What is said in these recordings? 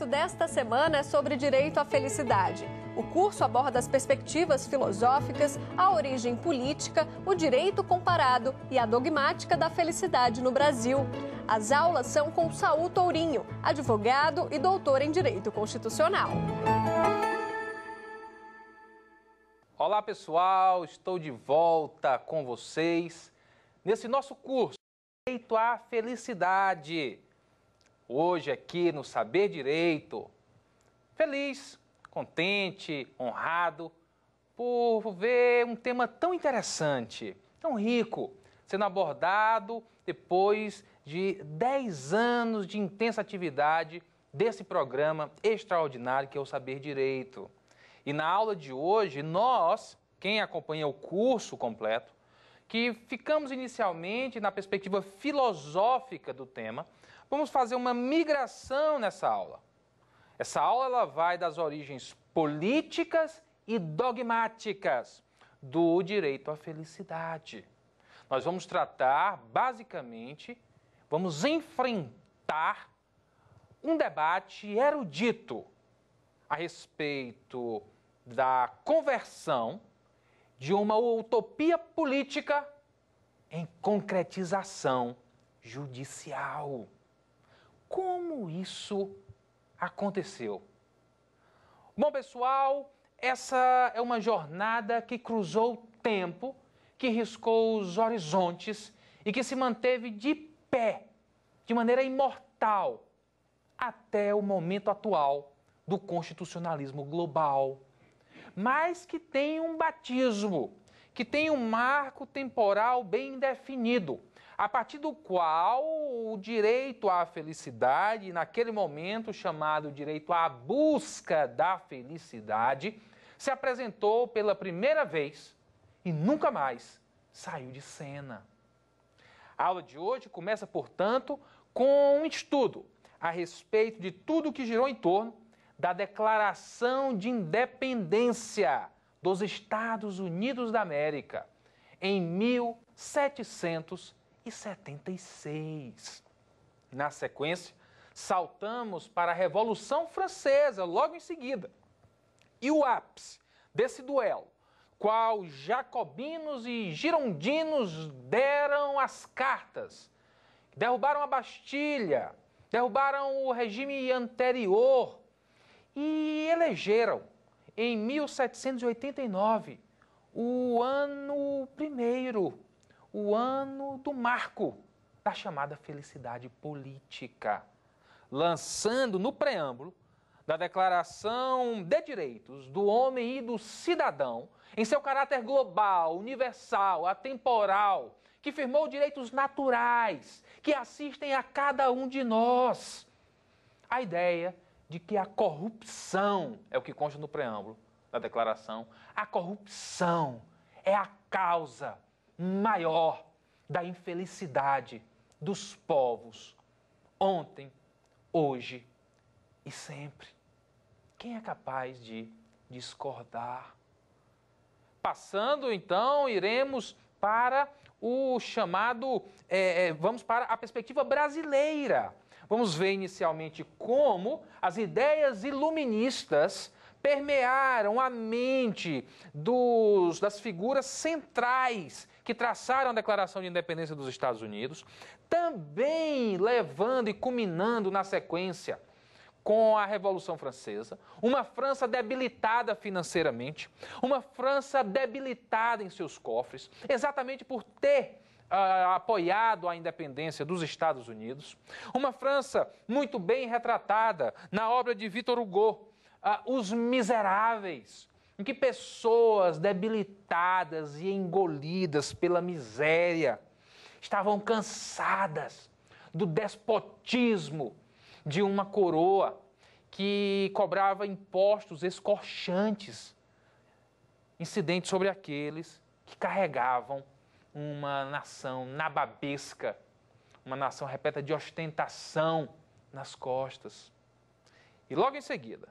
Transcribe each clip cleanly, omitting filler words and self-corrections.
desta semana é sobre direito à felicidade. O curso aborda as perspectivas filosóficas, a origem política, o direito comparado e a dogmática da felicidade no Brasil. As aulas são com Saul Tourinho, advogado e doutor em Direito Constitucional. Olá pessoal, estou de volta com vocês nesse nosso curso Direito à Felicidade. Hoje aqui no Saber Direito, feliz, contente, honrado por ver um tema tão interessante, tão rico, sendo abordado depois de 10 anos de intensa atividade desse programa extraordinário que é o Saber Direito. E na aula de hoje, nós, quem acompanha o curso completo, que ficamos inicialmente na perspectiva filosófica do tema, vamos fazer uma migração nessa aula. Essa aula ela vai das origens políticas e dogmáticas do direito à felicidade. Nós vamos tratar, basicamente, vamos enfrentar um debate erudito a respeito da conversão de uma utopia política em concretização judicial. Como isso aconteceu? Bom, pessoal, essa é uma jornada que cruzou o tempo, que riscou os horizontes e que se manteve de pé, de maneira imortal, até o momento atual do constitucionalismo global, mas que tem um batismo, que tem um marco temporal bem definido, a partir do qual o direito à felicidade, naquele momento chamado direito à busca da felicidade, se apresentou pela primeira vez e nunca mais saiu de cena. A aula de hoje começa, portanto, com um estudo a respeito de tudo que girou em torno da Declaração de Independência dos Estados Unidos da América, em 1776. Na sequência, saltamos para a Revolução Francesa, logo em seguida. E o ápice desse duelo, qual jacobinos e girondinos deram as cartas, derrubaram a Bastilha, derrubaram o regime anterior, e elegeram, em 1789, o ano primeiro, o ano do marco da chamada felicidade política, lançando no preâmbulo da Declaração de Direitos do Homem e do Cidadão, em seu caráter global, universal, atemporal, que firmou direitos naturais que assistem a cada um de nós, a ideia de que a corrupção, é o que consta no preâmbulo da declaração, a corrupção é a causa maior da infelicidade dos povos, ontem, hoje e sempre. Quem é capaz de discordar? Passando, então, iremos para o chamado, vamos para a perspectiva brasileira. Vamos ver inicialmente como as ideias iluministas permearam a mente das figuras centrais que traçaram a Declaração de Independência dos Estados Unidos, também levando e culminando na sequência com a Revolução Francesa, uma França debilitada financeiramente, uma França debilitada em seus cofres, exatamente por ter apoiado a independência dos Estados Unidos, uma França muito bem retratada na obra de Victor Hugo, Os Miseráveis, em que pessoas debilitadas e engolidas pela miséria estavam cansadas do despotismo de uma coroa que cobrava impostos escorchantes, incidentes sobre aqueles que carregavam uma nação nababesca, uma nação repleta de ostentação nas costas. E logo em seguida,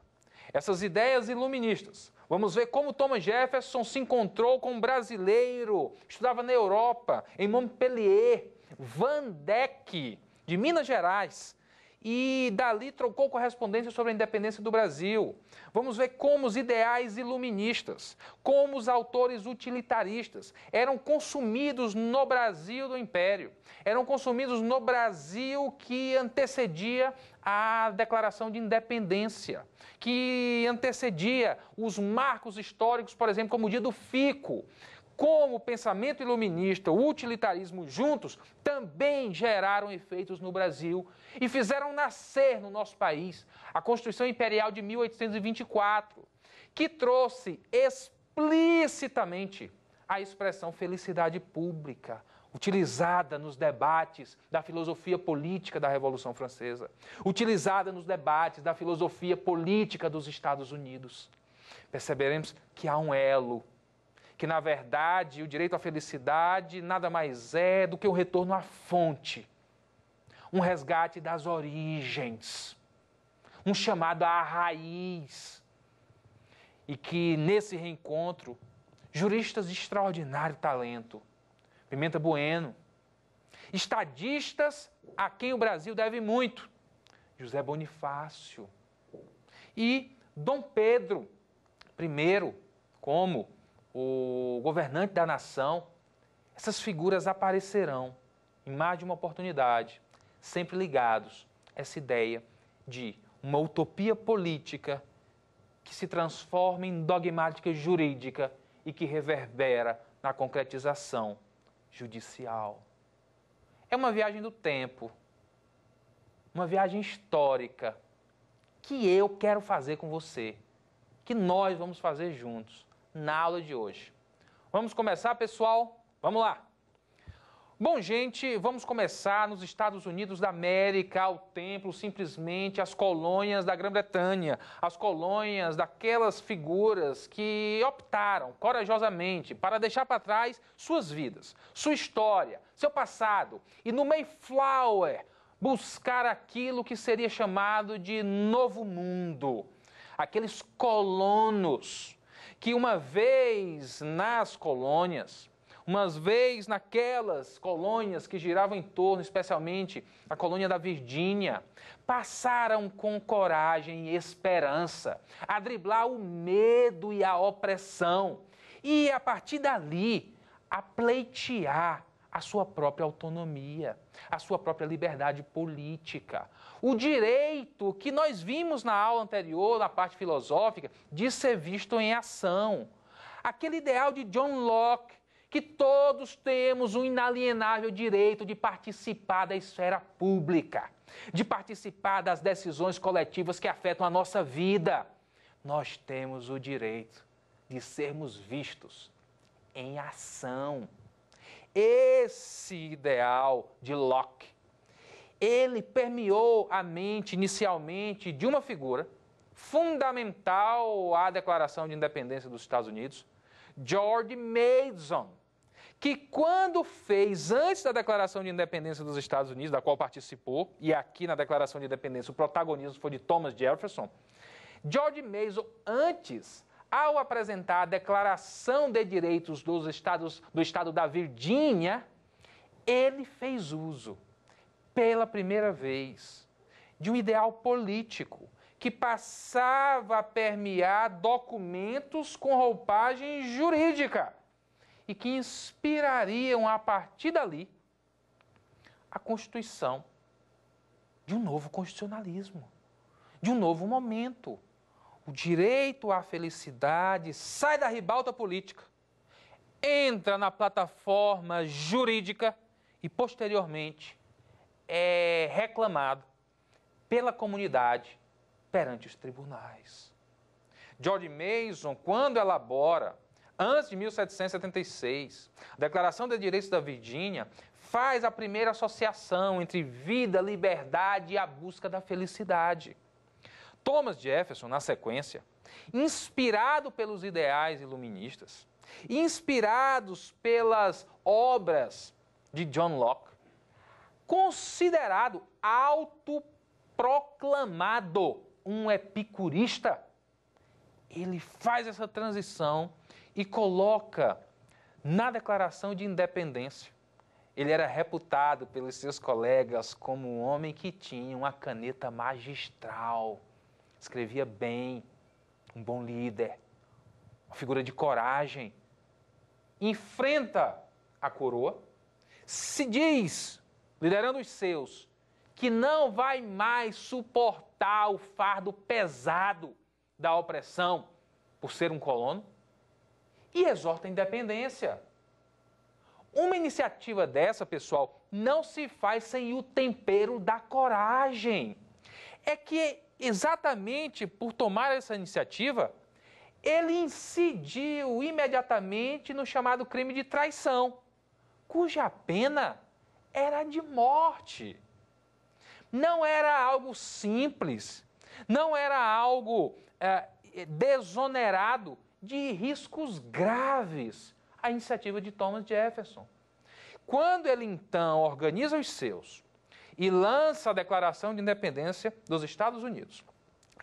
essas ideias iluministas, vamos ver como Thomas Jefferson se encontrou com um brasileiro, estudava na Europa, em Montpellier, Van Dyck, de Minas Gerais, e dali trocou correspondência sobre a independência do Brasil. Vamos ver como os ideais iluministas, como os autores utilitaristas eram consumidos no Brasil do Império, eram consumidos no Brasil que antecedia a Declaração de Independência, que antecedia os marcos históricos, por exemplo, como o Dia do Fico. Como o pensamento iluminista, o utilitarismo juntos também geraram efeitos no Brasil e fizeram nascer no nosso país a Constituição Imperial de 1824, que trouxe explicitamente a expressão felicidade pública, utilizada nos debates da filosofia política da Revolução Francesa, utilizada nos debates da filosofia política dos Estados Unidos. Perceberemos que há um elo, que, na verdade, o direito à felicidade nada mais é do que o retorno à fonte, um resgate das origens, um chamado à raiz. E que, nesse reencontro, juristas de extraordinário talento, Pimenta Bueno, estadistas a quem o Brasil deve muito, José Bonifácio, e Dom Pedro I, como o governante da nação, essas figuras aparecerão em mais de uma oportunidade, sempre ligados a essa ideia de uma utopia política que se transforma em dogmática jurídica e que reverbera na concretização judicial. É uma viagem do tempo, uma viagem histórica que eu quero fazer com você, que nós vamos fazer juntos na aula de hoje. Vamos começar, pessoal? Vamos lá! Bom, gente, vamos começar nos Estados Unidos da América, o templo, simplesmente as colônias da Grã-Bretanha, as colônias daquelas figuras que optaram corajosamente para deixar para trás suas vidas, sua história, seu passado e no Mayflower buscar aquilo que seria chamado de Novo Mundo. Aqueles colonos que uma vez nas colônias, uma vez naquelas colônias que giravam em torno, especialmente a colônia da Virgínia, passaram com coragem e esperança a driblar o medo e a opressão e, a partir dali, a pleitear a sua própria autonomia, a sua própria liberdade política. O direito que nós vimos na aula anterior, na parte filosófica, de ser visto em ação. Aquele ideal de John Locke, que todos temos um inalienável direito de participar da esfera pública, de participar das decisões coletivas que afetam a nossa vida. Nós temos o direito de sermos vistos em ação. Esse ideal de Locke, ele permeou a mente inicialmente de uma figura fundamental à Declaração de Independência dos Estados Unidos, George Mason, que quando fez, antes da Declaração de Independência dos Estados Unidos, da qual participou, e aqui na Declaração de Independência o protagonismo foi de Thomas Jefferson, George Mason, antes, ao apresentar a Declaração de Direitos do Estado da Virgínia, ele fez uso, pela primeira vez, de um ideal político que passava a permear documentos com roupagem jurídica e que inspirariam, a partir dali, a constituição de um novo constitucionalismo, de um novo momento. O direito à felicidade sai da ribalta política, entra na plataforma jurídica e, posteriormente, é reclamado pela comunidade perante os tribunais. George Mason, quando elabora, antes de 1776, a Declaração de Direitos da Virgínia, faz a primeira associação entre vida, liberdade e a busca da felicidade. Thomas Jefferson, na sequência, inspirado pelos ideais iluministas, inspirados pelas obras de John Locke, considerado autoproclamado um epicurista, ele faz essa transição e coloca na Declaração de Independência Ele era reputado pelos seus colegas como um homem que tinha uma caneta magistral, escrevia bem, um bom líder, uma figura de coragem. Enfrenta a coroa, se diz, liderando os seus, que não vai mais suportar o fardo pesado da opressão por ser um colono, e exorta a independência. Uma iniciativa dessa, pessoal, não se faz sem o tempero da coragem. É que, exatamente por tomar essa iniciativa, ele incidiu imediatamente no chamado crime de traição, cuja pena era de morte. Não era algo simples, não era algo desonerado de riscos graves, a iniciativa de Thomas Jefferson. Quando ele, então, organiza os seus e lança a Declaração de Independência dos Estados Unidos,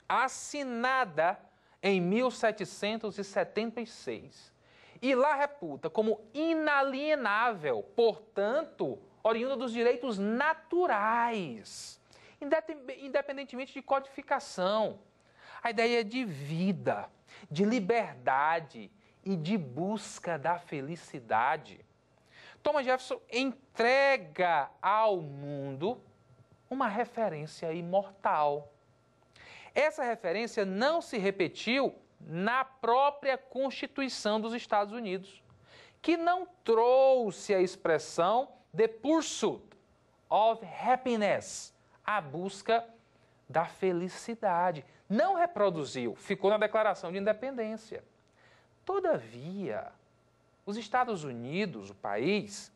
assinada em 1776, e lá reputa como inalienável, portanto, oriunda dos direitos naturais, independentemente de codificação. A ideia de vida, de liberdade e de busca da felicidade. Thomas Jefferson entrega ao mundo uma referência imortal. Essa referência não se repetiu na própria Constituição dos Estados Unidos, que não trouxe a expressão the pursuit of happiness, a busca da felicidade. Não reproduziu, ficou na Declaração de Independência. Todavia, os Estados Unidos, o país,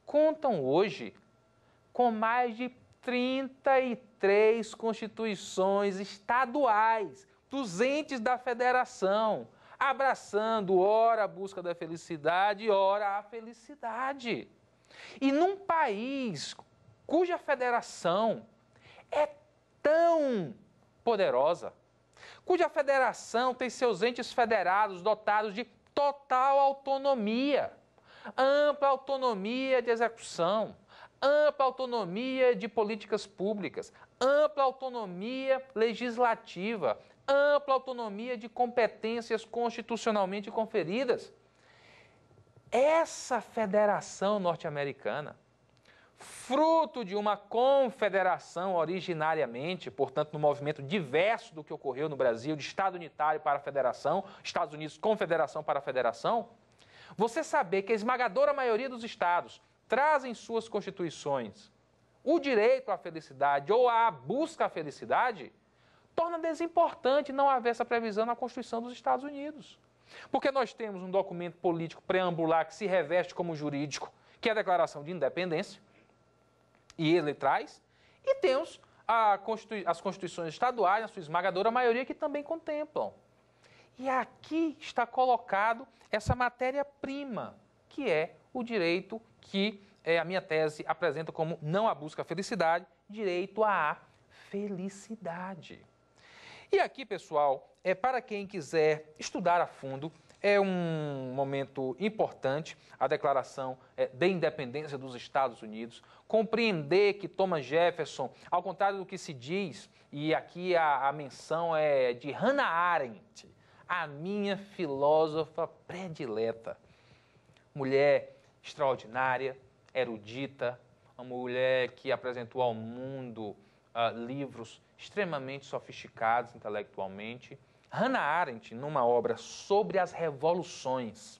contam hoje com mais de 33 constituições estaduais dos entes da federação, abraçando ora a busca da felicidade, ora a felicidade. E num país cuja federação é tão poderosa, cuja federação tem seus entes federados dotados de total autonomia, ampla autonomia de execução, ampla autonomia de políticas públicas, ampla autonomia legislativa, ampla autonomia de competências constitucionalmente conferidas. Essa federação norte-americana, fruto de uma confederação originariamente, portanto, no movimento diverso do que ocorreu no Brasil, de Estado unitário para a federação, Estados Unidos confederação para a federação, você saber que a esmagadora maioria dos estados trazem em suas constituições o direito à felicidade ou à busca à felicidade, torna desimportante não haver essa previsão na Constituição dos Estados Unidos. Porque nós temos um documento político preambular que se reveste como jurídico, que é a Declaração de Independência, e ele traz, e temos as constituições estaduais, na sua esmagadora maioria, que também contemplam. E aqui está colocado essa matéria-prima, que é o direito que a minha tese apresenta como não a busca à felicidade, direito à felicidade. E aqui, pessoal, para quem quiser estudar a fundo, é um momento importante, a Declaração de Independência dos Estados Unidos, compreender que Thomas Jefferson, ao contrário do que se diz, e aqui a menção é de Hannah Arendt, a minha filósofa predileta, mulher extraordinária, erudita, uma mulher que apresentou ao mundo livros extremamente sofisticados intelectualmente. Hannah Arendt, numa obra sobre as revoluções,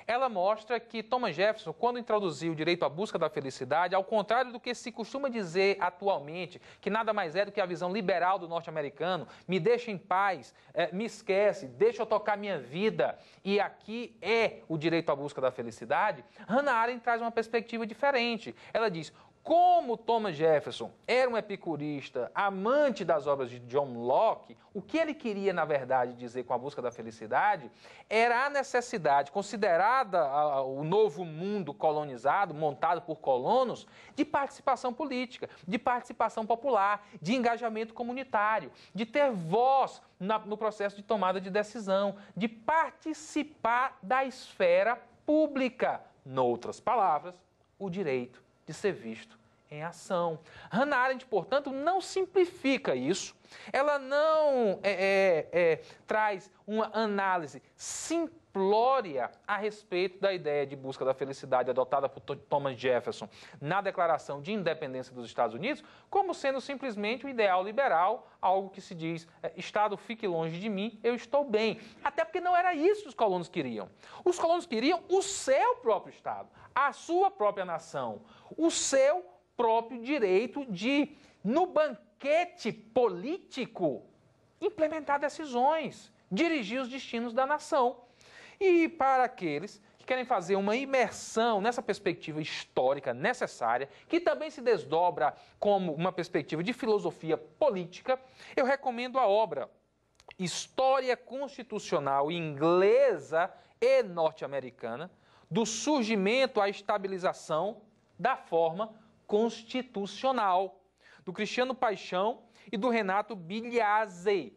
ela mostra que Thomas Jefferson, quando introduziu o direito à busca da felicidade, ao contrário do que se costuma dizer atualmente, que nada mais é do que a visão liberal do norte-americano, me deixa em paz, me esquece, deixa eu tocar minha vida, e aqui é o direito à busca da felicidade, Hannah Arendt traz uma perspectiva diferente. Ela diz: como Thomas Jefferson era um epicurista, amante das obras de John Locke, o que ele queria, na verdade, dizer com a busca da felicidade era a necessidade, considerada o novo mundo colonizado, montado por colonos, de participação política, de participação popular, de engajamento comunitário, de ter voz no processo de tomada de decisão, de participar da esfera pública. Noutras palavras, o direito de ser visto em ação. Hannah Arendt, portanto, não simplifica isso. Ela não traz uma análise simplória a respeito da ideia de busca da felicidade adotada por Thomas Jefferson na Declaração de Independência dos Estados Unidos, como sendo simplesmente um ideal liberal, algo que se diz, Estado, fique longe de mim, eu estou bem. Até porque não era isso que os colonos queriam. Os colonos queriam o seu próprio Estado, a sua própria nação, o seu próprio direito de, no banquete político, implementar decisões, dirigir os destinos da nação. E para aqueles que querem fazer uma imersão nessa perspectiva histórica necessária, que também se desdobra como uma perspectiva de filosofia política, eu recomendo a obra História Constitucional Inglesa e Norte-Americana, do surgimento à estabilização da forma constitucional, do Cristiano Paixão e do Renato Bigliazzi.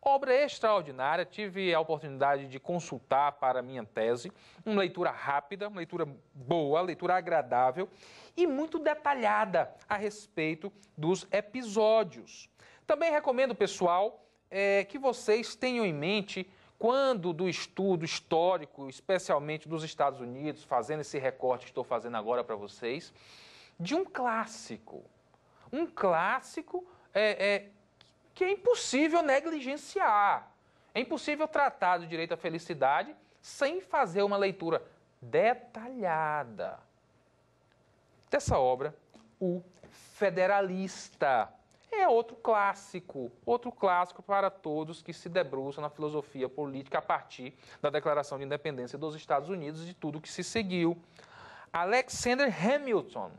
Obra extraordinária, tive a oportunidade de consultar para a minha tese, uma leitura rápida, uma leitura boa, leitura agradável e muito detalhada a respeito dos episódios. Também recomendo, pessoal, que vocês tenham em mente, quando do estudo histórico, especialmente dos Estados Unidos, fazendo esse recorte que estou fazendo agora para vocês, de um clássico que é impossível negligenciar. É impossível tratar do direito à felicidade sem fazer uma leitura detalhada dessa obra, O Federalista. É outro clássico para todos que se debruçam na filosofia política a partir da Declaração de Independência dos Estados Unidos e de tudo que se seguiu. Alexander Hamilton,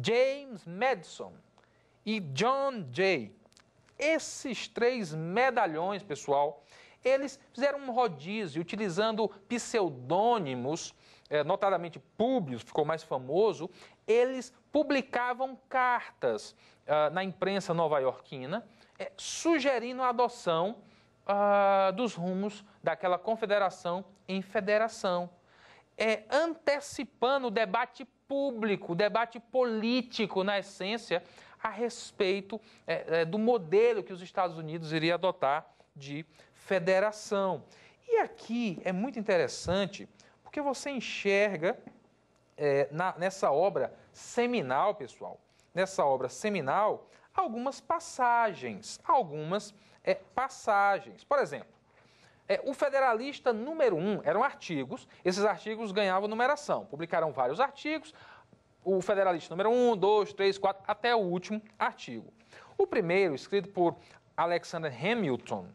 James Madison e John Jay. Esses três medalhões, pessoal, eles fizeram um rodízio utilizando pseudônimos, notadamente Públio, ficou mais famoso. Eles publicavam cartas na imprensa nova-iorquina, sugerindo a adoção dos rumos daquela confederação em federação, antecipando o debate público, o debate político, na essência, a respeito do modelo que os Estados Unidos iriam adotar de federação. E aqui é muito interessante, porque você enxerga nessa obra seminal, pessoal, nessa obra seminal, algumas passagens. Por exemplo, o Federalista número 1 eram artigos, esses artigos ganhavam numeração, publicaram vários artigos, o Federalista número 1, 2, 3, 4, até o último artigo. O primeiro, escrito por Alexander Hamilton,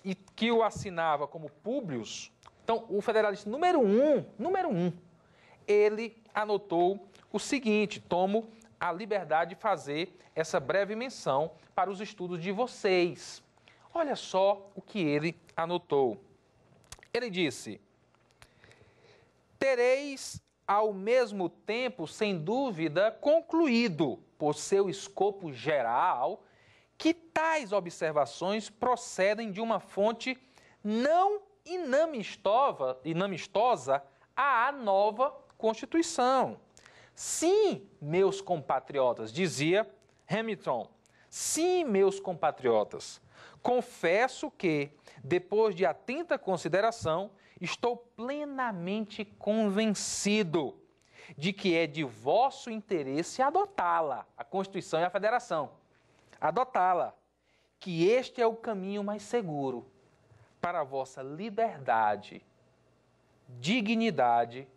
e que o assinava como Publius. Então, o Federalista número 1, ele anotou o seguinte: tomo a liberdade de fazer essa breve menção para os estudos de vocês. Olha só o que ele anotou. Ele disse: tereis ao mesmo tempo, sem dúvida, concluído, por seu escopo geral, que tais observações procedem de uma fonte não inamistosa à nova Constituição. Sim, meus compatriotas, dizia Hamilton, sim, meus compatriotas, confesso que, depois de atenta consideração, estou plenamente convencido de que é de vosso interesse adotá-la, a Constituição e a Federação, adotá-la, que este é o caminho mais seguro para a vossa liberdade, dignidade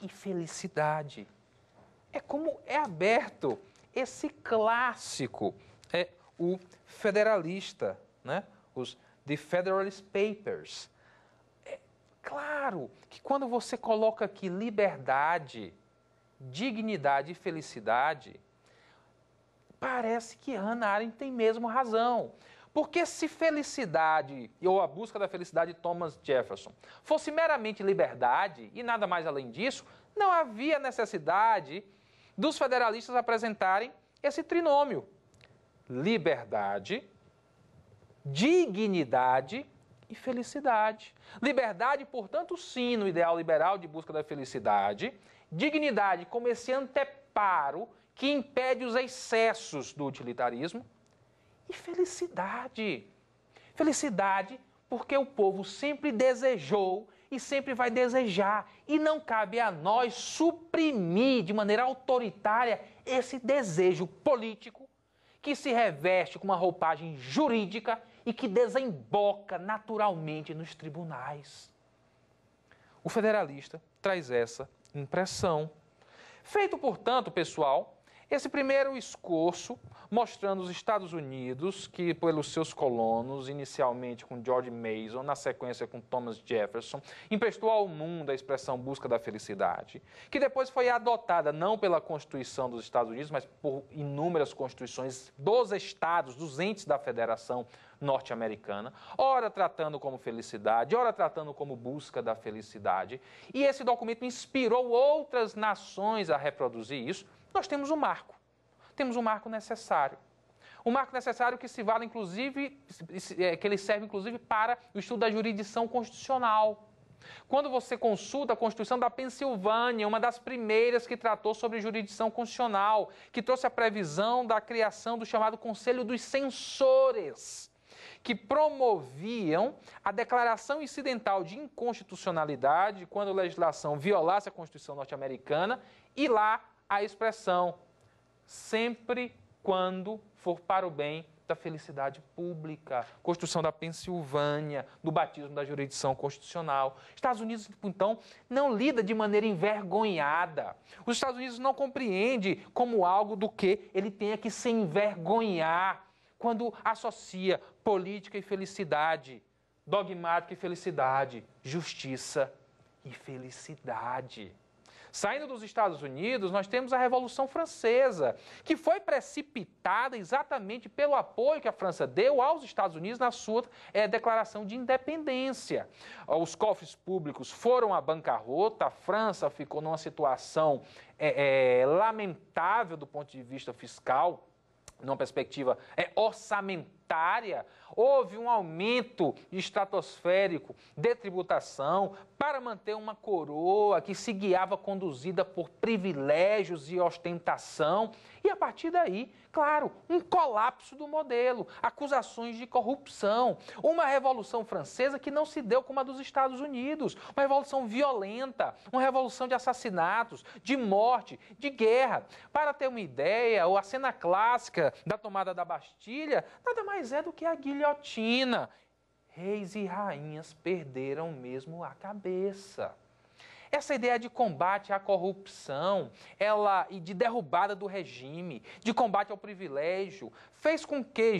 e felicidade. É como é aberto esse clássico, o Federalista, né? The Federalist Papers. Claro que quando você coloca aqui liberdade, dignidade e felicidade, parece que Hannah Arendt tem mesmo razão. Porque se felicidade, ou a busca da felicidade de Thomas Jefferson, fosse meramente liberdade e nada mais além disso, não havia necessidade dos federalistas apresentarem esse trinômio: liberdade, dignidade e felicidade. Liberdade, portanto, sim, no ideal liberal de busca da felicidade. Dignidade como esse anteparo que impede os excessos do utilitarismo. E felicidade. Felicidade porque o povo sempre desejou e sempre vai desejar. E não cabe a nós suprimir de maneira autoritária esse desejo político que se reveste com uma roupagem jurídica e que desemboca naturalmente nos tribunais. O federalista traz essa impressão. Feito, portanto, pessoal, esse primeiro esforço mostrando os Estados Unidos, que pelos seus colonos, inicialmente com George Mason, na sequência com Thomas Jefferson, emprestou ao mundo a expressão busca da felicidade, que depois foi adotada não pela Constituição dos Estados Unidos, mas por inúmeras constituições dos estados, dos entes da Federação norte-americana, ora tratando como felicidade, ora tratando como busca da felicidade. E esse documento inspirou outras nações a reproduzir isso. Nós temos um marco. Temos um marco necessário. Um marco necessário que se vale, inclusive, que ele serve, inclusive, para o estudo da jurisdição constitucional. Quando você consulta a Constituição da Pensilvânia, uma das primeiras que tratou sobre jurisdição constitucional, que trouxe a previsão da criação do chamado Conselho dos Censores, que promoviam a declaração incidental de inconstitucionalidade quando a legislação violasse a Constituição norte-americana e lá a expressão sempre quando for para o bem da felicidade pública. Constituição da Pensilvânia, do batismo da jurisdição constitucional. Estados Unidos, então, não lida de maneira envergonhada. Os Estados Unidos não compreende como algo do que ele tenha que se envergonhar quando associa política e felicidade, dogmática e felicidade, justiça e felicidade. Saindo dos Estados Unidos, nós temos a Revolução Francesa, que foi precipitada exatamente pelo apoio que a França deu aos Estados Unidos na sua declaração de independência. Os cofres públicos foram à bancarrota, a França ficou numa situação lamentável do ponto de vista fiscal, numa perspectiva orçamentária. Houve um aumento estratosférico de tributação para manter uma coroa que se guiava conduzida por privilégios e ostentação. E a partir daí, claro, um colapso do modelo, acusações de corrupção, uma Revolução Francesa que não se deu como a dos Estados Unidos, uma revolução violenta, uma revolução de assassinatos, de morte, de guerra. Para ter uma ideia, a cena clássica da tomada da Bastilha nada mais é do que a guilhotina. Reis e rainhas perderam mesmo a cabeça. Essa ideia de combate à corrupção, e de derrubada do regime, de combate ao privilégio, fez com que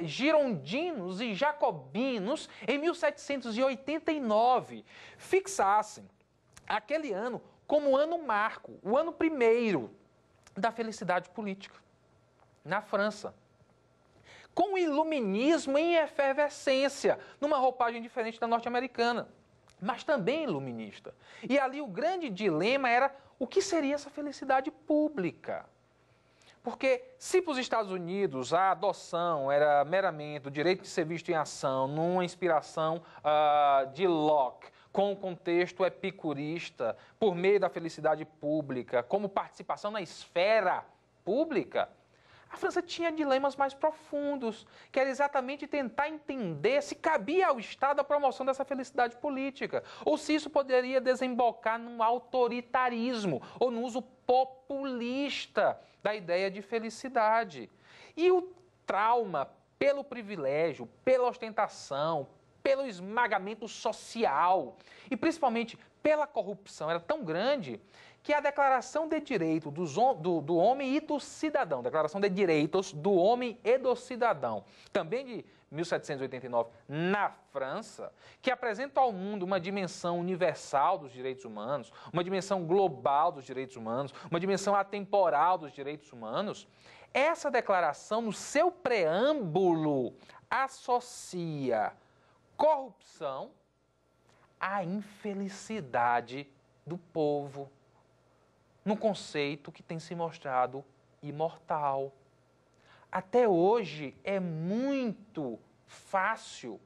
girondinos e jacobinos, em 1789, fixassem aquele ano como ano marco, o ano primeiro da felicidade política, na França. Com o iluminismo em efervescência, numa roupagem diferente da norte-americana, mas também iluminista. E ali o grande dilema era o que seria essa felicidade pública. Porque se para os Estados Unidos a adoção era meramente o direito de ser visto em ação, numa inspiração de Locke, com o contexto epicurista, por meio da felicidade pública, como participação na esfera pública, a França tinha dilemas mais profundos, que era exatamente tentar entender se cabia ao Estado a promoção dessa felicidade política, ou se isso poderia desembocar num autoritarismo, ou no uso populista da ideia de felicidade. E o trauma pelo privilégio, pela ostentação, pelo esmagamento social e principalmente pela corrupção era tão grande que a Declaração de Direitos do Homem e do Cidadão, Declaração de Direitos do Homem e do Cidadão, também de 1789, na França, que apresenta ao mundo uma dimensão universal dos direitos humanos, uma dimensão global dos direitos humanos, uma dimensão atemporal dos direitos humanos, essa declaração, no seu preâmbulo, associa corrupção à infelicidade do povo, num conceito que tem se mostrado imortal. Até hoje é muito fácil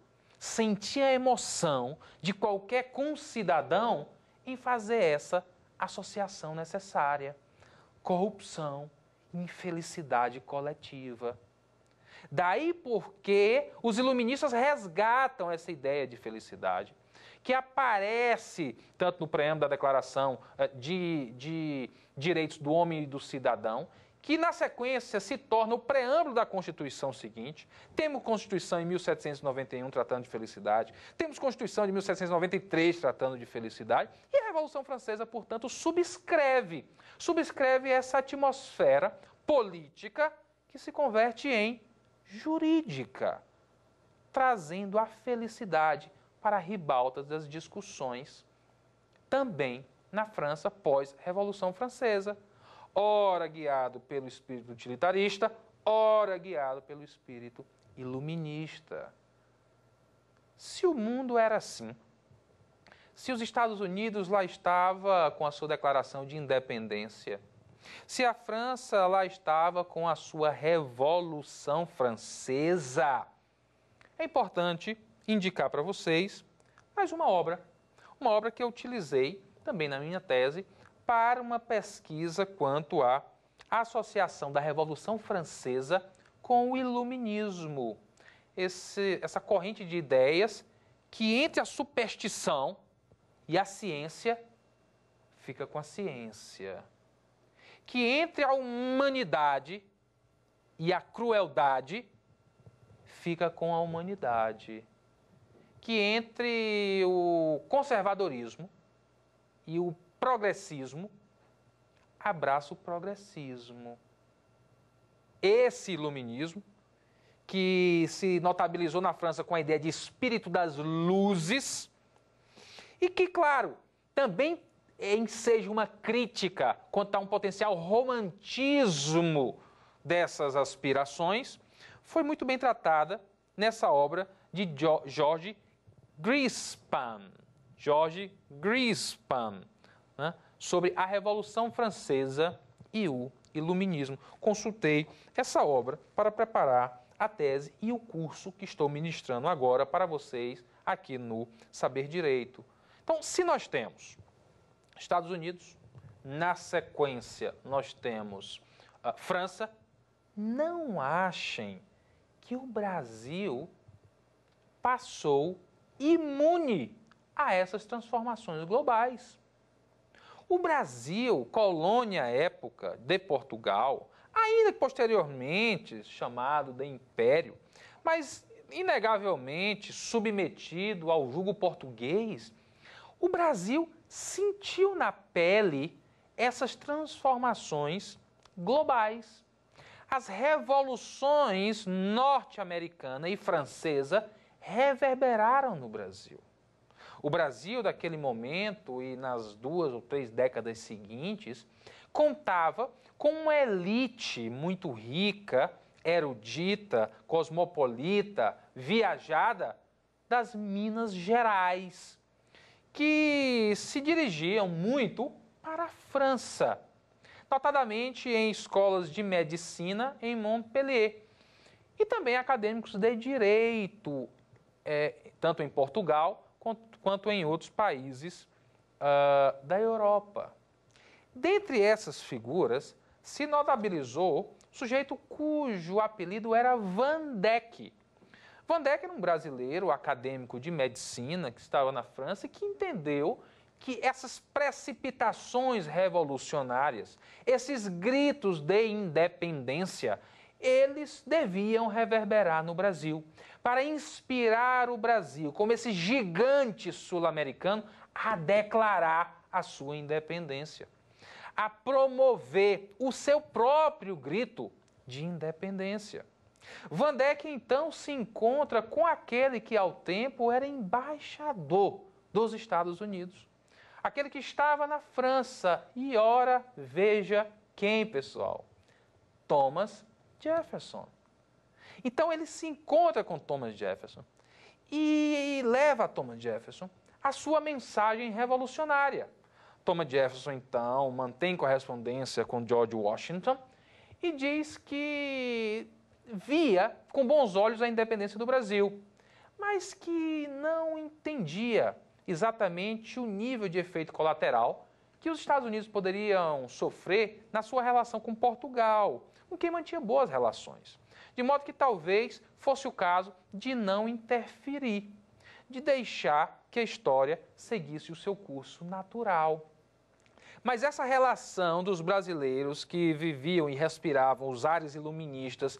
sentia a emoção de qualquer concidadão em fazer essa associação necessária. Corrupção, infelicidade coletiva. Daí porque os iluministas resgatam essa ideia de felicidade, que aparece tanto no preâmbulo da Declaração de Direitos do Homem e do Cidadão, que na sequência se torna o preâmbulo da Constituição seguinte. Temos Constituição em 1791 tratando de felicidade, temos Constituição de 1793 tratando de felicidade, e a Revolução Francesa, portanto, subscreve essa atmosfera política que se converte em jurídica, trazendo a felicidade para a ribalta das discussões também na França pós-Revolução Francesa, ora guiado pelo espírito utilitarista, ora guiado pelo espírito iluminista. Se o mundo era assim, se os Estados Unidos lá estava com a sua declaração de independência, se a França lá estava com a sua Revolução Francesa, é importante indicar para vocês mais uma obra que eu utilizei também na minha tese para uma pesquisa quanto à associação da Revolução Francesa com o Iluminismo. Essa corrente de ideias que entre a superstição e a ciência fica com a ciência. Que entre a humanidade e a crueldade fica com a humanidade. Que entre o conservadorismo e o progressismo abraça o progressismo. Esse iluminismo, que se notabilizou na França com a ideia de espírito das luzes, e que, claro, também enseja uma crítica quanto a um potencial romantismo dessas aspirações, foi muito bem tratada nessa obra de George Grispan. Né, sobre a Revolução Francesa e o Iluminismo. Consultei essa obra para preparar a tese e o curso que estou ministrando agora para vocês aqui no Saber Direito. Então, se nós temos Estados Unidos, na sequência nós temos França, não achem que o Brasil passou imune a essas transformações globais. O Brasil, colônia à época de Portugal, ainda posteriormente chamado de Império, mas inegavelmente submetido ao jugo português, o Brasil sentiu na pele essas transformações globais. As revoluções norte-americana e francesa reverberaram no Brasil. O Brasil, daquele momento e nas 2 ou 3 décadas seguintes, contava com uma elite muito rica, erudita, cosmopolita, viajada das Minas Gerais, que se dirigiam muito para a França, notadamente em escolas de medicina em Montpellier, e também acadêmicos de direito, tanto em Portugal quanto em outros países da Europa. Dentre essas figuras, se notabilizou um sujeito cujo apelido era Van Dyck. Van Dyck era um brasileiro acadêmico de medicina que estava na França e que entendeu que essas precipitações revolucionárias, esses gritos de independência, eles deviam reverberar no Brasil, para inspirar o Brasil, como esse gigante sul-americano, a declarar a sua independência, a promover o seu próprio grito de independência. Van Dyck, então, se encontra com aquele que, ao tempo, era embaixador dos Estados Unidos. Aquele que estava na França. E, ora, veja quem, pessoal? Thomas Jefferson. Então, ele se encontra com Thomas Jefferson e leva a Thomas Jefferson a sua mensagem revolucionária. Thomas Jefferson, então, mantém correspondência com George Washington e diz que via com bons olhos a independência do Brasil, mas que não entendia exatamente o nível de efeito colateral que os Estados Unidos poderiam sofrer na sua relação com Portugal, com quem mantinha boas relações. De modo que talvez fosse o caso de não interferir, de deixar que a história seguisse o seu curso natural. Mas essa relação dos brasileiros que viviam e respiravam os ares iluministas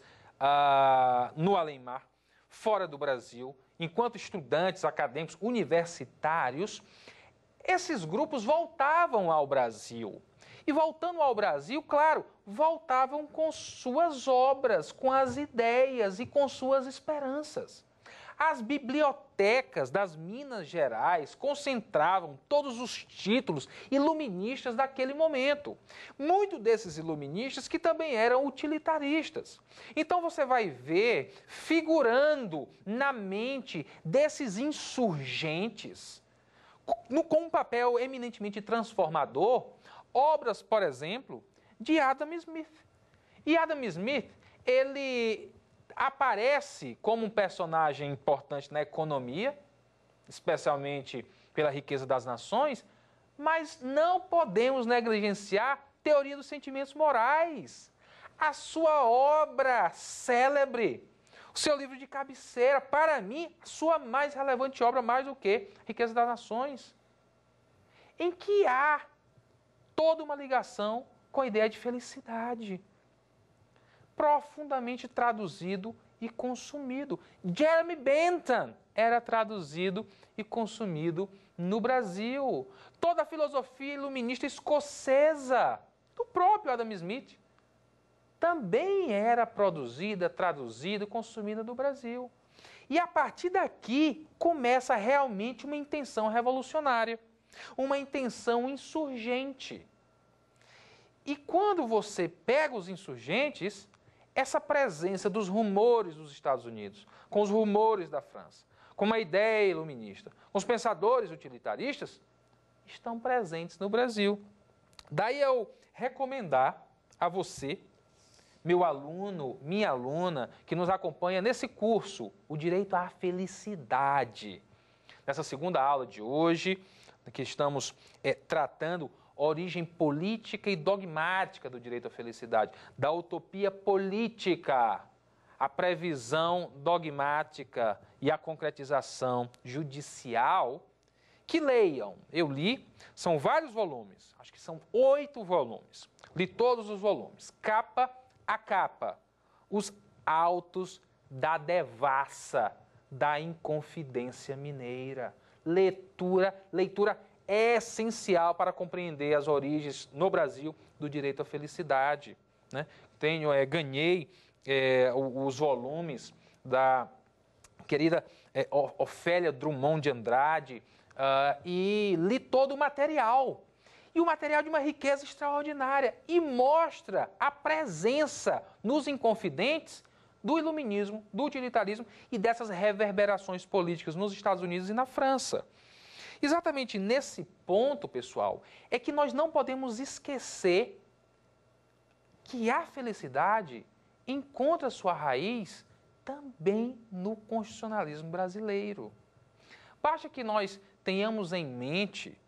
no além-mar, fora do Brasil, enquanto estudantes acadêmicos universitários, esses grupos voltavam ao Brasil. E voltando ao Brasil, claro, voltavam com suas obras, com as ideias e com suas esperanças. As bibliotecas das Minas Gerais concentravam todos os títulos iluministas daquele momento. Muitos desses iluministas que também eram utilitaristas. Então você vai ver figurando na mente desses insurgentes, com um papel eminentemente transformador, obras, por exemplo, de Adam Smith. E Adam Smith, ele aparece como um personagem importante na economia, especialmente pela riqueza das nações, mas não podemos negligenciar teoria dos sentimentos morais. A sua obra célebre, o seu livro de cabeceira, para mim, a sua mais relevante obra, mais do que Riqueza das Nações, em que há toda uma ligação com a ideia de felicidade, profundamente traduzido e consumido. Jeremy Bentham era traduzido e consumido no Brasil. Toda a filosofia iluminista escocesa, do próprio Adam Smith, também era produzida, traduzida e consumida no Brasil. E a partir daqui começa realmente uma intenção revolucionária, uma intenção insurgente. E quando você pega os insurgentes, essa presença dos rumores dos Estados Unidos, com os rumores da França, com uma ideia iluminista, com os pensadores utilitaristas, estão presentes no Brasil. Daí eu recomendar a você, meu aluno, minha aluna, que nos acompanha nesse curso, o Direito à Felicidade. Nessa segunda aula de hoje, que estamos tratando origem política e dogmática do direito à felicidade, da utopia política, a previsão dogmática e a concretização judicial, que leiam. Eu li, são vários volumes, acho que são 8 volumes. Li todos os volumes, capa a capa, os autos da devassa da Inconfidência Mineira. Leitura é essencial para compreender as origens no Brasil do direito à felicidade, né? Ganhei os volumes da querida Ofélia Drummond de Andrade e li todo o material. E o material de uma riqueza extraordinária e mostra a presença nos Inconfidentes do iluminismo, do utilitarismo e dessas reverberações políticas nos Estados Unidos e na França. Exatamente nesse ponto, pessoal, é que nós não podemos esquecer que a felicidade encontra sua raiz também no constitucionalismo brasileiro. Basta que nós tenhamos em mente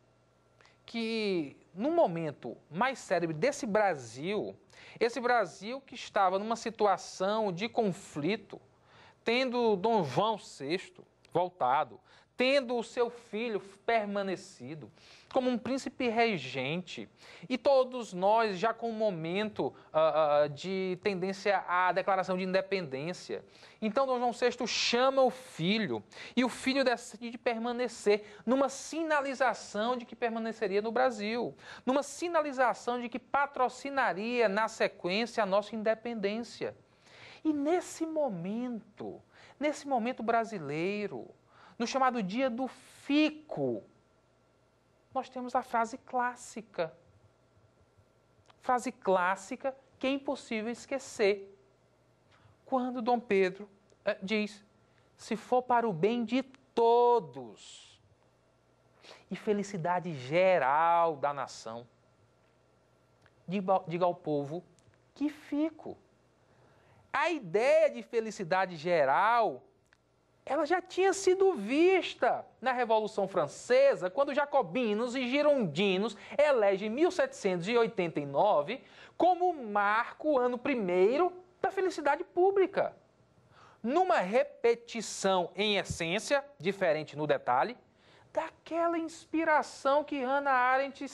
que, no momento mais célebre desse Brasil, esse Brasil que estava numa situação de conflito, tendo Dom João VI voltado, tendo o seu filho permanecido como um príncipe regente, e todos nós já com um momento de tendência à declaração de independência. Então Dom João VI chama o filho, e o filho decide permanecer numa sinalização de que permaneceria no Brasil, numa sinalização de que patrocinaria na sequência a nossa independência. E nesse momento brasileiro, no chamado dia do fico, nós temos a frase clássica. Frase clássica que é impossível esquecer. Quando Dom Pedro diz, se for para o bem de todos e felicidade geral da nação, diga ao povo que fico. A ideia de felicidade geral ela já tinha sido vista na Revolução Francesa, quando jacobinos e girondinos elegem 1789 como marco, o ano primeiro, da felicidade pública. Numa repetição em essência, diferente no detalhe, daquela inspiração que Hannah Arendt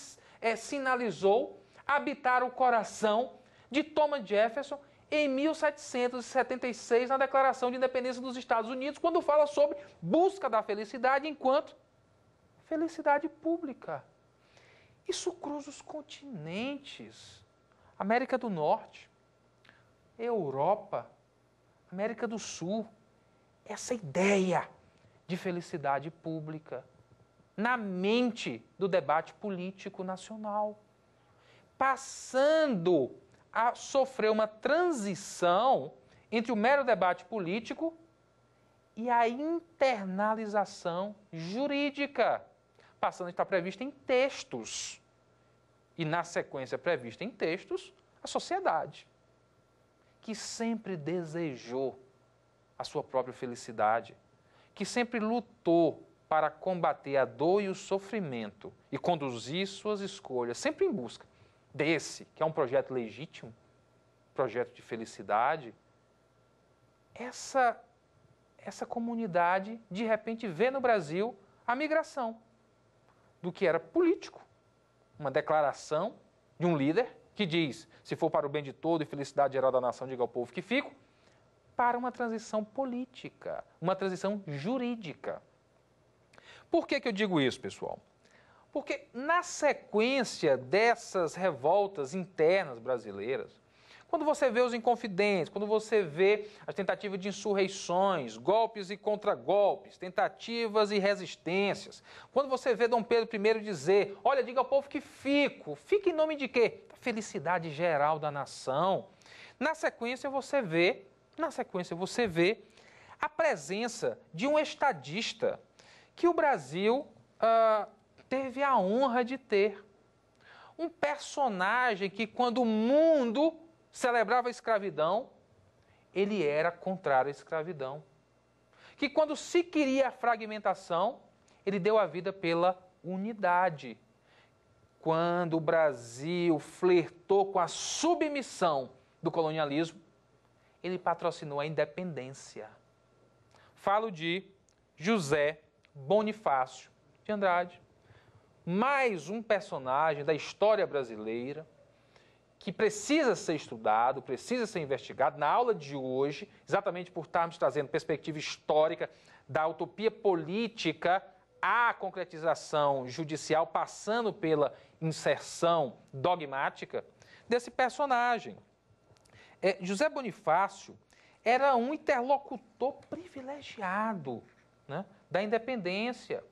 sinalizou habitar o coração de Thomas Jefferson em 1776, na Declaração de Independência dos Estados Unidos, quando fala sobre busca da felicidade enquanto felicidade pública. Isso cruza os continentes. América do Norte, Europa, América do Sul. Essa ideia de felicidade pública na mente do debate político nacional, passando a sofrer uma transição entre o mero debate político e a internalização jurídica, passando a estar prevista em textos. E, na sequência prevista em textos, a sociedade, que sempre desejou a sua própria felicidade, que sempre lutou para combater a dor e o sofrimento e conduzir suas escolhas, sempre em busca desse, que é um projeto legítimo, projeto de felicidade. Essa comunidade, de repente, vê no Brasil a migração do que era político, uma declaração de um líder que diz, se for para o bem de todo e felicidade geral da nação, diga ao povo que fico, para uma transição política, uma transição jurídica. Por que eu digo isso, pessoal? Porque na sequência dessas revoltas internas brasileiras, quando você vê os inconfidentes, quando você vê as tentativas de insurreições, golpes e contragolpes, tentativas e resistências, quando você vê Dom Pedro I dizer, olha, diga ao povo que fico, fica em nome de quê? Da felicidade geral da nação. Na sequência você vê a presença de um estadista que o Brasil teve a honra de ter. Um personagem que, quando o mundo celebrava a escravidão, ele era contrário à escravidão. Que, quando se queria a fragmentação, ele deu a vida pela unidade. Quando o Brasil flertou com a submissão do colonialismo, ele patrocinou a independência. Falo de José Bonifácio de Andrade, mais um personagem da história brasileira que precisa ser estudado, precisa ser investigado. Na aula de hoje, exatamente por estarmos trazendo perspectiva histórica da utopia política à concretização judicial, passando pela inserção dogmática desse personagem. José Bonifácio era um interlocutor privilegiado, né, da independência.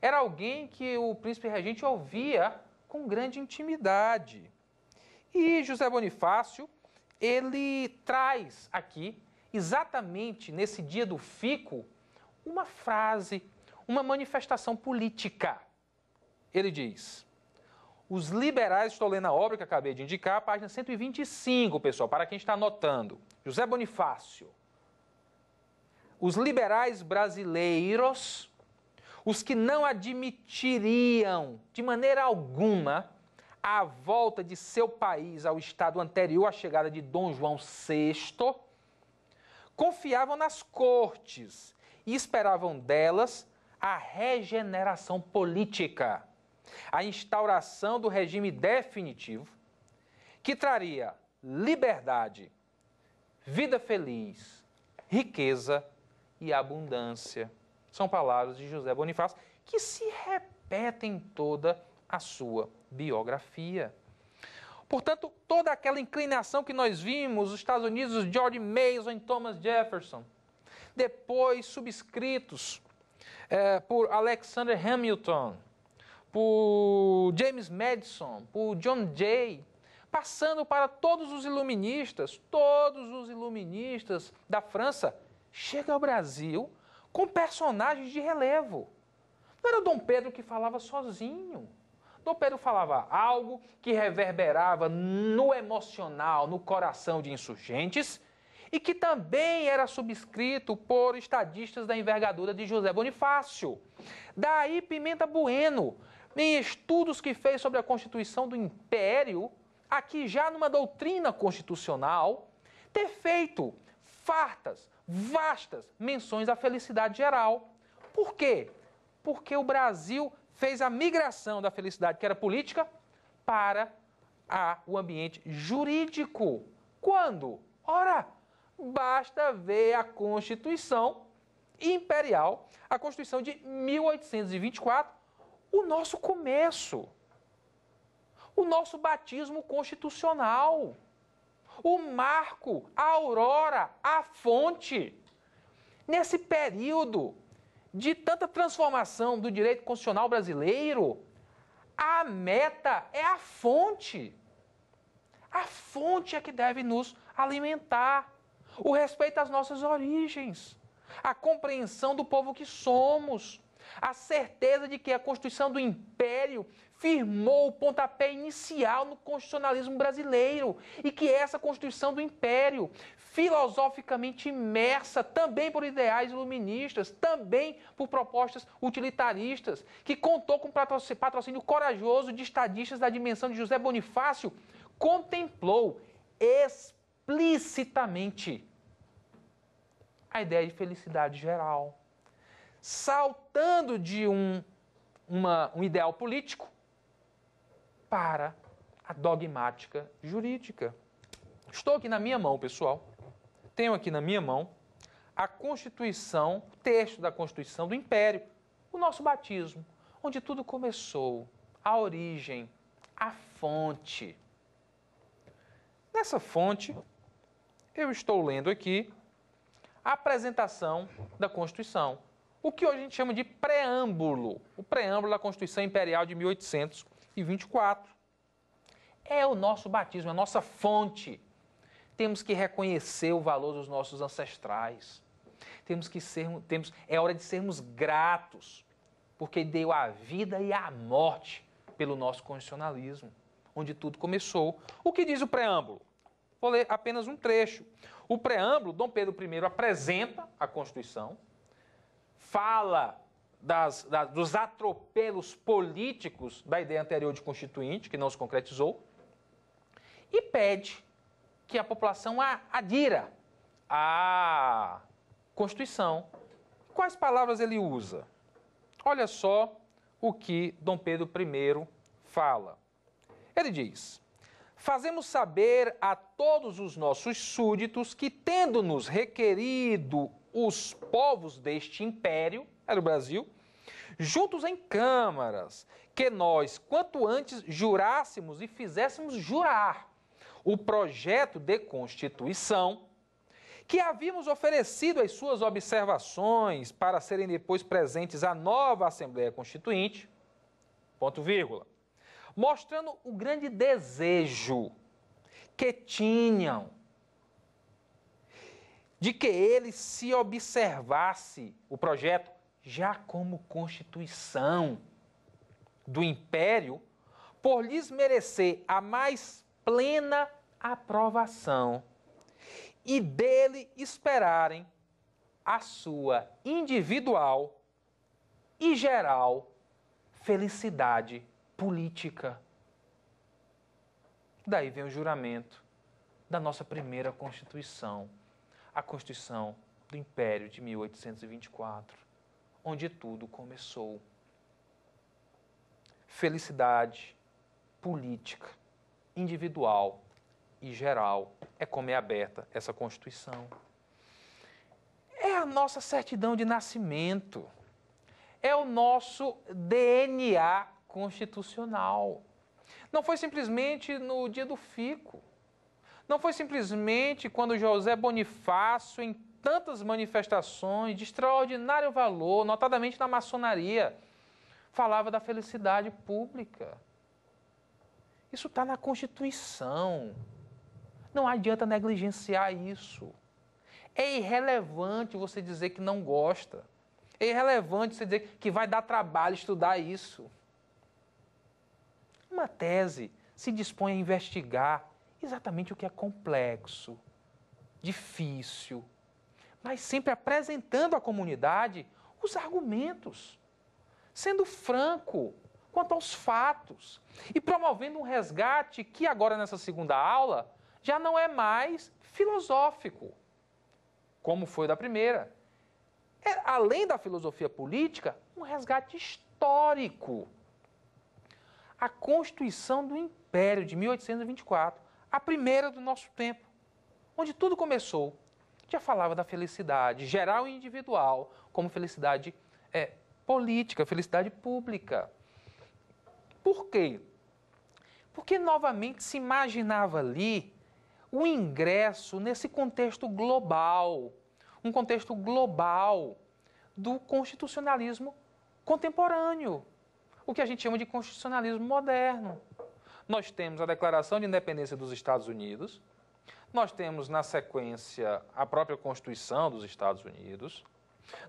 Era alguém que o príncipe regente ouvia com grande intimidade. E José Bonifácio, ele traz aqui, exatamente nesse dia do fico, uma frase, uma manifestação política. Ele diz, os liberais, estou lendo a obra que acabei de indicar, página 125, pessoal, para quem está anotando. José Bonifácio. Os liberais brasileiros, os que não admitiriam de maneira alguma a volta de seu país ao estado anterior à chegada de Dom João VI, confiavam nas cortes e esperavam delas a regeneração política, a instauração do regime definitivo, que traria liberdade, vida feliz, riqueza e abundância. São palavras de José Bonifácio que se repetem em toda a sua biografia. Portanto, toda aquela inclinação que nós vimos, os Estados Unidos, George Mason e Thomas Jefferson, depois subscritos por Alexander Hamilton, por James Madison, por John Jay, passando para todos os iluministas da França, chega ao Brasil com personagens de relevo. Não era Dom Pedro que falava sozinho. Dom Pedro falava algo que reverberava no emocional, no coração de insurgentes, e que também era subscrito por estadistas da envergadura de José Bonifácio. Daí Pimenta Bueno, em estudos que fez sobre a Constituição do Império, aqui já numa doutrina constitucional, ter feito fartas, vastas menções à felicidade geral. Por quê? Porque o Brasil fez a migração da felicidade que era política para o ambiente jurídico. Quando? Ora, basta ver a Constituição Imperial, a Constituição de 1824, o nosso começo, o nosso batismo constitucional, o marco, a aurora, a fonte. Nesse período de tanta transformação do direito constitucional brasileiro, a meta é a fonte. A fonte é que deve nos alimentar. O respeito às nossas origens, a compreensão do povo que somos, a certeza de que a Constituição do Império firmou o pontapé inicial no constitucionalismo brasileiro e que essa Constituição do Império, filosoficamente imersa também por ideais iluministas, também por propostas utilitaristas, que contou com patrocínio corajoso de estadistas da dimensão de José Bonifácio, contemplou explicitamente a ideia de felicidade geral, saltando de um ideal político para a dogmática jurídica. Estou aqui na minha mão, pessoal. Tenho aqui na minha mão a Constituição, o texto da Constituição do Império, o nosso batismo, onde tudo começou, a origem, a fonte. Nessa fonte, eu estou lendo aqui a apresentação da Constituição, o que hoje a gente chama de preâmbulo, o preâmbulo da Constituição Imperial de 1824. É o nosso batismo, a nossa fonte. Temos que reconhecer o valor dos nossos ancestrais. É hora de sermos gratos, porque deu a vida e a morte pelo nosso constitucionalismo, onde tudo começou. O que diz o preâmbulo? Vou ler apenas um trecho. O preâmbulo, Dom Pedro I apresenta a Constituição, fala dos atropelos políticos da ideia anterior de constituinte, que não se concretizou, e pede que a população adira à Constituição. Quais palavras ele usa? Olha só o que Dom Pedro I fala. Ele diz: fazemos saber a todos os nossos súditos que, tendo-nos requerido os povos deste império, era o Brasil, juntos em câmaras, que nós, quanto antes, jurássemos e fizéssemos jurar o projeto de Constituição, que havíamos oferecido as suas observações para serem depois presentes à nova Assembleia Constituinte, ponto vírgula, mostrando o grande desejo que tinham de que ele se observasse o projeto já como Constituição do Império, por lhes merecer a mais plena aprovação e dele esperarem a sua individual e geral felicidade política. Daí vem o juramento da nossa primeira Constituição, a Constituição do Império de 1824, onde tudo começou. Felicidade política, individual e geral, é como é aberta essa Constituição. É a nossa certidão de nascimento, é o nosso DNA constitucional. Não foi simplesmente no dia do fico, não foi simplesmente quando José Bonifácio, em tantas manifestações de extraordinário valor, notadamente na maçonaria, falava da felicidade pública. Isso está na Constituição. Não adianta negligenciar isso. É irrelevante você dizer que não gosta. É irrelevante você dizer que vai dar trabalho estudar isso. Uma tese se dispõe a investigar exatamente o que é complexo, difícil, mas sempre apresentando à comunidade os argumentos, sendo franco quanto aos fatos e promovendo um resgate que agora nessa segunda aula já não é mais filosófico, como foi da primeira. É, além da filosofia política, um resgate histórico. A Constituição do Império de 1824, a primeira do nosso tempo, onde tudo começou, já falava da felicidade geral e individual, como felicidade política, felicidade pública. Por quê? Porque novamente se imaginava ali o ingresso nesse contexto global, um contexto global do constitucionalismo contemporâneo, o que a gente chama de constitucionalismo moderno. Nós temos a Declaração de Independência dos Estados Unidos, nós temos, na sequência, a própria Constituição dos Estados Unidos,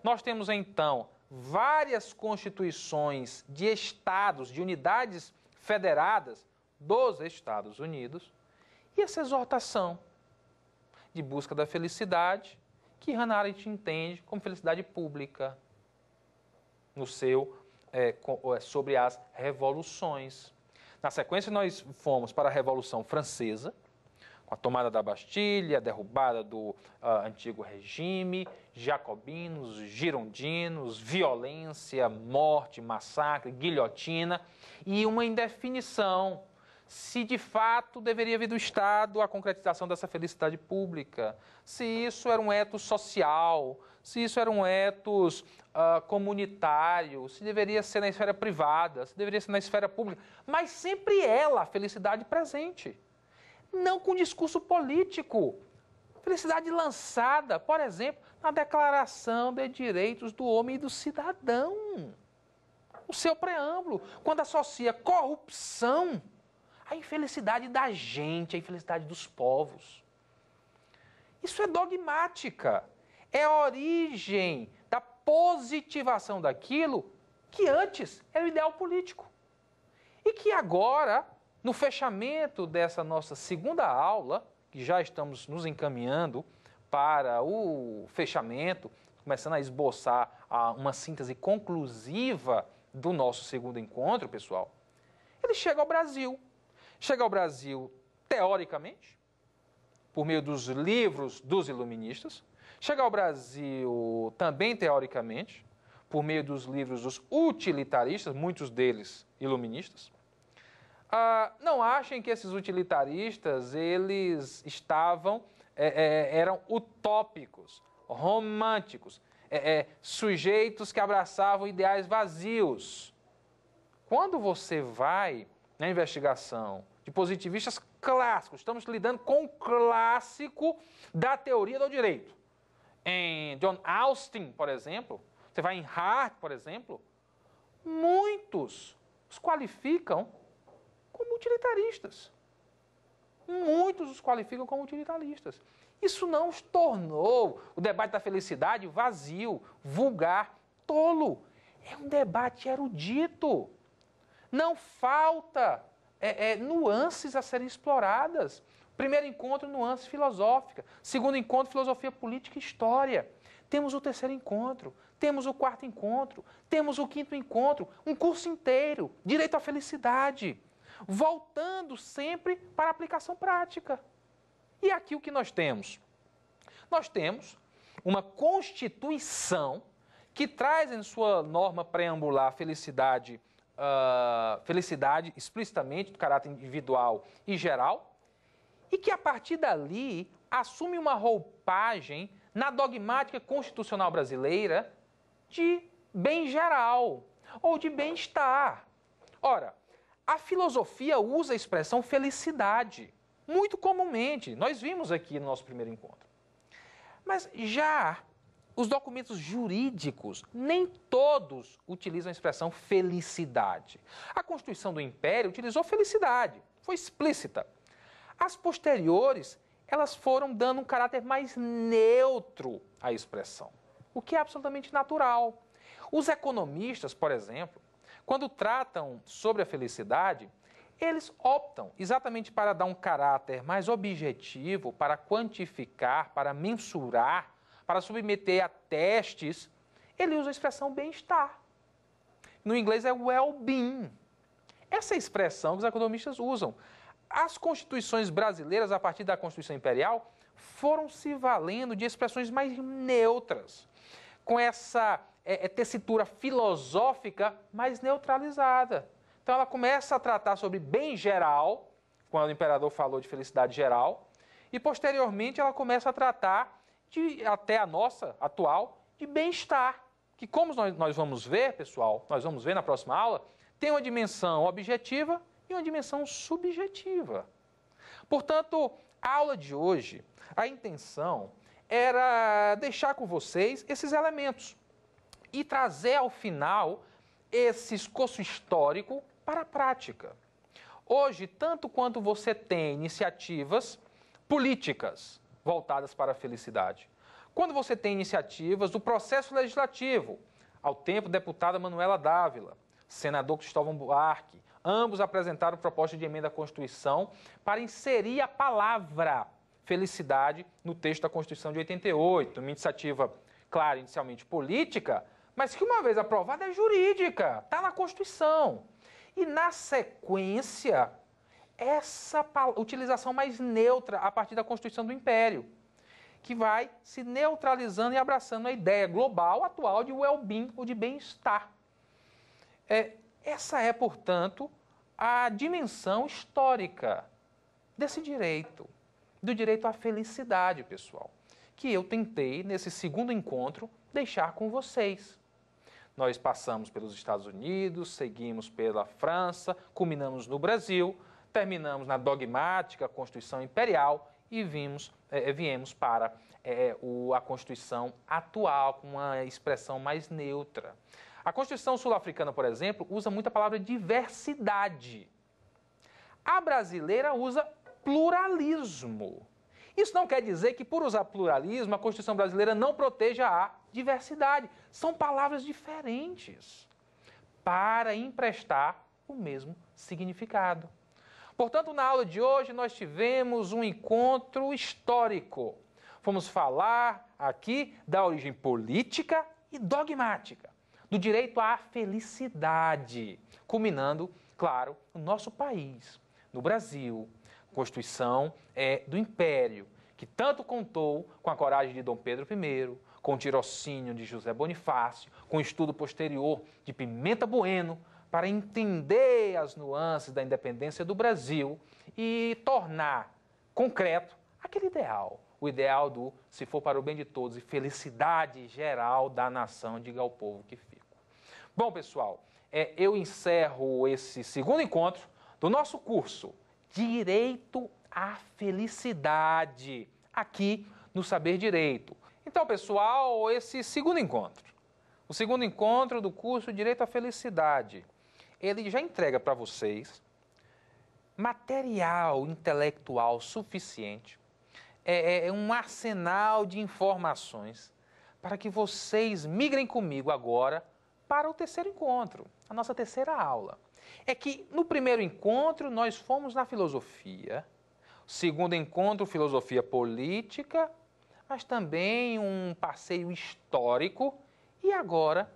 nós temos, então, várias constituições de estados, de unidades federadas dos Estados Unidos, e essa exortação de busca da felicidade, que Hannah Arendt entende como felicidade pública, no seu, sobre as revoluções. Na sequência, nós fomos para a Revolução Francesa, com a tomada da Bastilha, a derrubada do antigo regime, jacobinos, girondinos, violência, morte, massacre, guilhotina e uma indefinição se de fato deveria vir do Estado a concretização dessa felicidade pública, se isso era um ethos social, se isso era um ethos comunitário, se deveria ser na esfera privada, se deveria ser na esfera pública, mas sempre ela, a felicidade presente. Não com discurso político. Felicidade lançada, por exemplo, na Declaração de Direitos do Homem e do Cidadão. O seu preâmbulo, quando associa corrupção à infelicidade da gente, à infelicidade dos povos. Isso é dogmática. É a origem da positivação daquilo que antes era o ideal político. E que agora, no fechamento dessa nossa segunda aula, que já estamos nos encaminhando para o fechamento, começando a esboçar uma síntese conclusiva do nosso segundo encontro, pessoal, ele chega ao Brasil. Chega ao Brasil, teoricamente, por meio dos livros dos iluministas, chega ao Brasil também teoricamente, por meio dos livros dos utilitaristas, muitos deles iluministas. Não achem que esses utilitaristas, eles eram utópicos, românticos, sujeitos que abraçavam ideais vazios. Quando você vai na investigação de positivistas clássicos, estamos lidando com um clássico da teoria do direito. Em John Austin, por exemplo, você vai em Hart, por exemplo, muitos os qualificam como utilitaristas. Muitos os qualificam como utilitaristas. Isso não os tornou o debate da felicidade vazio, vulgar, tolo. É um debate erudito. Não falta nuances a serem exploradas. Primeiro encontro, nuances filosóficas. Segundo encontro, filosofia política e história. Temos o terceiro encontro, temos o quarto encontro, temos o quinto encontro, um curso inteiro, direito à felicidade, voltando sempre para a aplicação prática. E aqui o que nós temos? Nós temos uma Constituição que traz em sua norma preambular felicidade explicitamente, do caráter individual e geral, e que a partir dali assume uma roupagem na dogmática constitucional brasileira de bem geral ou de bem-estar. Ora, a filosofia usa a expressão felicidade, muito comumente. Nós vimos aqui no nosso primeiro encontro. Mas já os documentos jurídicos, nem todos utilizam a expressão felicidade. A Constituição do Império utilizou felicidade, foi explícita. As posteriores, elas foram dando um caráter mais neutro à expressão, o que é absolutamente natural. Os economistas, por exemplo, quando tratam sobre a felicidade, eles optam exatamente para dar um caráter mais objetivo, para quantificar, para mensurar, para submeter a testes. Ele usa a expressão bem-estar. No inglês é well-being. Essa expressão que os economistas usam. As constituições brasileiras, a partir da Constituição Imperial, foram se valendo de expressões mais neutras, com essa tessitura filosófica mais neutralizada. Então ela começa a tratar sobre bem geral, quando o imperador falou de felicidade geral, e posteriormente ela começa a tratar, até a nossa atual, de bem-estar, que como nós vamos ver, pessoal, nós vamos ver na próxima aula, tem uma dimensão objetiva e uma dimensão subjetiva. Portanto, a aula de hoje, a intenção era deixar com vocês esses elementos e trazer ao final esse escoço histórico para a prática. Hoje, tanto quanto você tem iniciativas políticas voltadas para a felicidade, quando você tem iniciativas do processo legislativo, ao tempo deputada Manuela Dávila, senador Cristóvão Buarque, ambos apresentaram proposta de emenda à Constituição para inserir a palavra felicidade no texto da Constituição de 88, uma iniciativa, claro, inicialmente política, mas que uma vez aprovada é jurídica, está na Constituição. E na sequência, essa utilização mais neutra a partir da Constituição do Império, que vai se neutralizando e abraçando a ideia global atual de well-being ou de bem-estar. Essa é, portanto, a dimensão histórica desse direito, do direito à felicidade, pessoal, que eu tentei, nesse segundo encontro, deixar com vocês. Nós passamos pelos Estados Unidos, seguimos pela França, culminamos no Brasil, terminamos na dogmática Constituição Imperial e viemos para a Constituição atual, com uma expressão mais neutra. A Constituição sul-africana, por exemplo, usa muito a palavra diversidade. A brasileira usa pluralismo. Isso não quer dizer que, por usar pluralismo, a Constituição brasileira não proteja a diversidade. São palavras diferentes para emprestar o mesmo significado. Portanto, na aula de hoje, nós tivemos um encontro histórico. Fomos falar aqui da origem política e dogmática, do direito à felicidade, culminando, claro, no nosso país, no Brasil, Constituição do Império, que tanto contou com a coragem de Dom Pedro I, com o tirocínio de José Bonifácio, com o estudo posterior de Pimenta Bueno, para entender as nuances da independência do Brasil e tornar concreto aquele ideal, o ideal do se for para o bem de todos e felicidade geral da nação, diga ao povo que fico. Bom, pessoal, eu encerro esse segundo encontro do nosso curso Direito à Felicidade, aqui no Saber Direito. Então, pessoal, esse segundo encontro, o segundo encontro do curso Direito à Felicidade, ele já entrega para vocês material intelectual suficiente, um arsenal de informações para que vocês migrem comigo agora para o terceiro encontro, a nossa terceira aula. É que no primeiro encontro nós fomos na filosofia, segundo encontro, filosofia política, mas também um passeio histórico. E agora,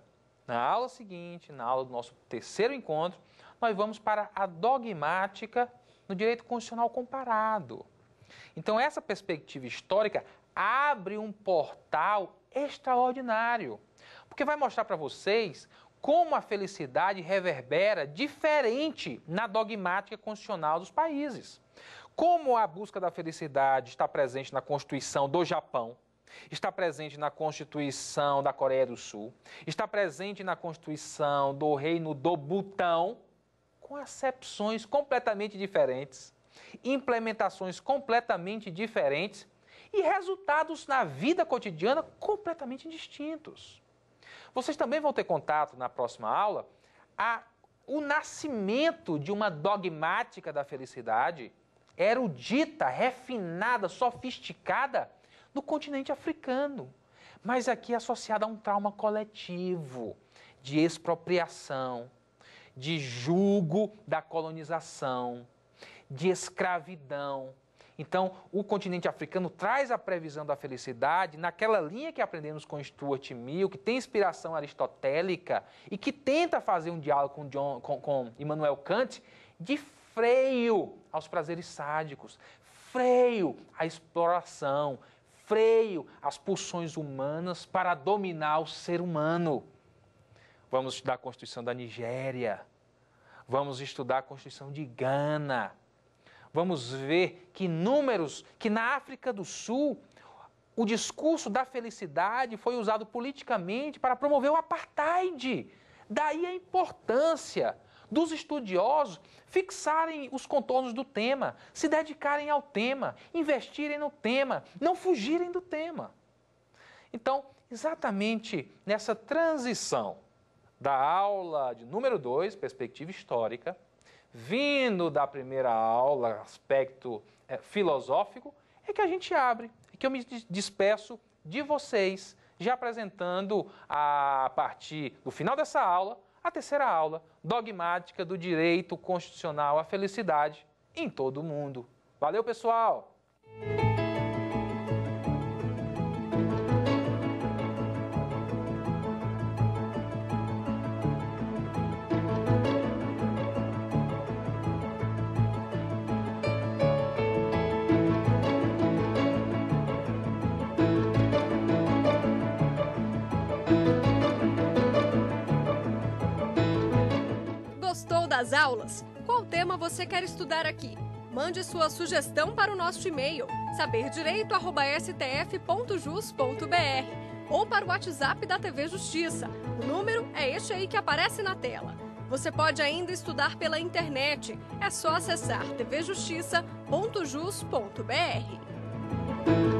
na aula seguinte, na aula do nosso terceiro encontro, nós vamos para a dogmática no direito constitucional comparado. Então, essa perspectiva histórica abre um portal extraordinário, porque vai mostrar para vocês como a felicidade reverbera diferente na dogmática constitucional dos países. Como a busca da felicidade está presente na Constituição do Japão, está presente na Constituição da Coreia do Sul, está presente na Constituição do Reino do Butão, com acepções completamente diferentes, implementações completamente diferentes e resultados na vida cotidiana completamente distintos. Vocês também vão ter contato na próxima aula o nascimento de uma dogmática da felicidade erudita, refinada, sofisticada no continente africano, mas aqui associada a um trauma coletivo de expropriação, de jugo da colonização, de escravidão. Então, o continente africano traz a previsão da felicidade naquela linha que aprendemos com Stuart Mill, que tem inspiração aristotélica e que tenta fazer um diálogo com Immanuel Kant de freio aos prazeres sádicos, freio à exploração, freio às pulsões humanas para dominar o ser humano. Vamos estudar a Constituição da Nigéria, vamos estudar a Constituição de Gana. Vamos ver que na África do Sul, o discurso da felicidade foi usado politicamente para promover o apartheid. Daí a importância dos estudiosos fixarem os contornos do tema, se dedicarem ao tema, investirem no tema, não fugirem do tema. Então, exatamente nessa transição da aula de número 2, perspectiva histórica, vindo da primeira aula, aspecto filosófico, é que a gente abre, é que eu me despeço de vocês, já apresentando a partir do final dessa aula, a terceira aula, dogmática do direito constitucional à felicidade em todo o mundo. Valeu, pessoal! Gostou das aulas? Qual tema você quer estudar aqui? Mande sua sugestão para o nosso e-mail saberdireito@stf.jus.br ou para o WhatsApp da TV Justiça. O número é este aí que aparece na tela. Você pode ainda estudar pela internet. É só acessar tvjustiça.jus.br.